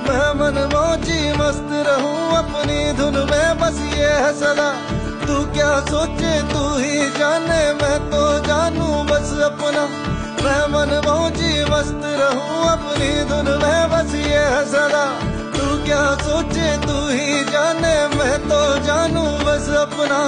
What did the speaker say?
मैं मन मौजी मस्त रहूं अपनी धुन में, बस ये है सदा। तू क्या सोचे तू ही जाने, मैं तो जानू बस अपना। मैं मन मौजी मस्त रहूं अपनी धुन में, बस ये है सदा। तू क्या सोचे तू ही जाने, मैं तो जानू बस अपना।